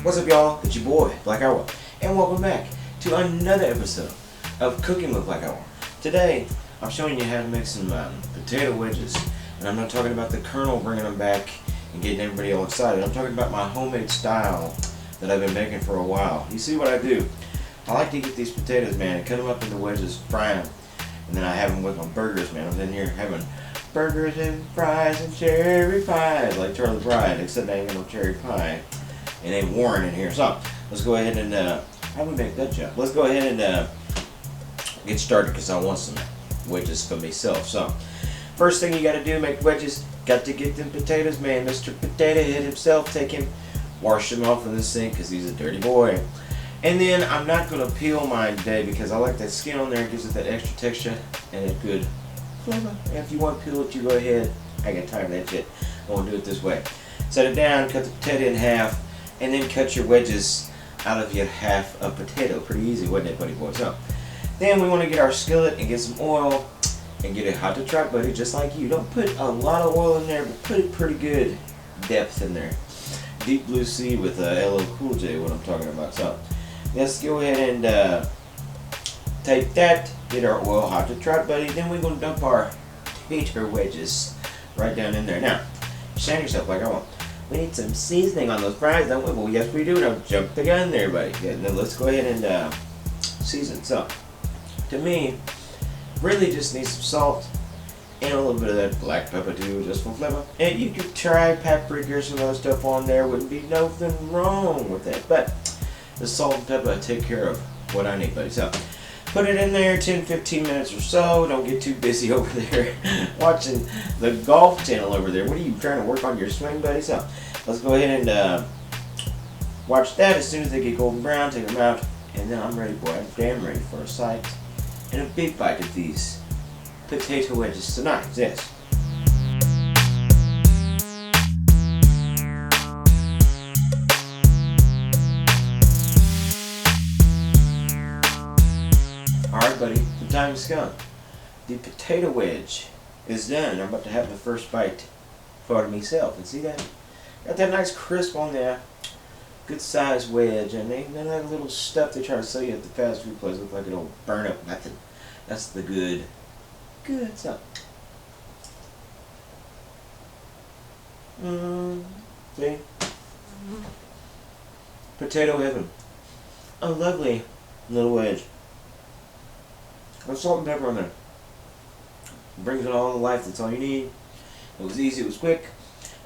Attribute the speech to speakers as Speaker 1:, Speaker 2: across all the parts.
Speaker 1: What's up, y'all? It's your boy, Black Owl, and welcome back to another episode of Cooking with Black Owl. Today, I'm showing you how to make some potato wedges, and I'm not talking about the Colonel bringing them back and getting everybody all excited. I'm talking about my homemade style that I've been making for a while. You see what I do? I like to get these potatoes, man, and cut them up into wedges, fry them, and then I have them with my burgers, man. I'm in here having burgers and fries and cherry pies, like Charlie Bride, except I ain't got no cherry pie. It ain't Warren in here. So let's go ahead and how do we make that jump? Let's go ahead and get started because I want some wedges for myself. So first thing you got to do, make wedges. Got to get them potatoes, man. Mr. Potato Head himself, take him, wash him off in the sink because he's a dirty boy. And then I'm not gonna peel mine today because I like that skin on there. It gives it that extra texture and a good flavor. And if you want to peel it, you go ahead. I got time for that shit. I want to do it this way. Set it down, cut the potato in half, and then cut your wedges out of your half of potato. Pretty easy, wasn't it, buddy boy? So then we want to get our skillet and get some oil and get it hot to trot, buddy, just like you. Don't put a lot of oil in there, but put it pretty good depth in there. Deep blue sea with LL Cool J, what I'm talking about. So let's go ahead and take that, get our oil hot to trot, buddy. Then we're going to dump our potato wedges right down in there. Now, shine yourself like I want. We need some seasoning on those fries, don't we? Well, yes, we do. Don't jump the gun there, buddy. Yeah, now let's go ahead and season. So, to me, really just need some salt and a little bit of that black pepper too, just for flavor. And you could try paprika or some other stuff on there. Wouldn't be nothing wrong with that. But the salt and pepper take care of what I need, buddy. So, put it in there 10-15 minutes or so. Don't get too busy over there watching the golf channel over there. What are you trying to work on your swing, buddy? So let's go ahead and watch that. As soon as they get golden brown, take them out. And then I'm ready, boy. I'm damn ready for a sight and a big bite of these potato wedges tonight. Yes. Alright, buddy, the time has come. The potato wedge is done. I'm about to have the first bite for myself. And see that? Got that nice crisp on there. Good size wedge. And ain't none of that little stuff they try to sell you at the fast food place. Look like it'll burn up nothing. That's the good stuff. See? Potato heaven. A lovely little wedge. With salt and pepper on there. Brings it all to life. That's all you need. It was easy, it was quick,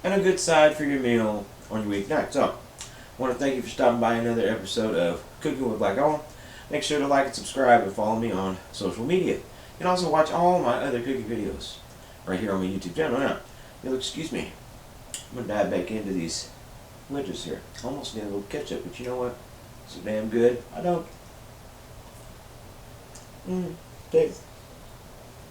Speaker 1: and a good side for your meal on your weeknight. So, I want to thank you for stopping by another episode of Cooking with Black Owl. Make sure to like and subscribe and follow me on social media. You can also watch all my other cooking videos right here on my YouTube channel. Now, you'll excuse me. I'm going to dive back into these wedges here. Almost need a little ketchup, but you know what? It's so damn good. I don't. Taste.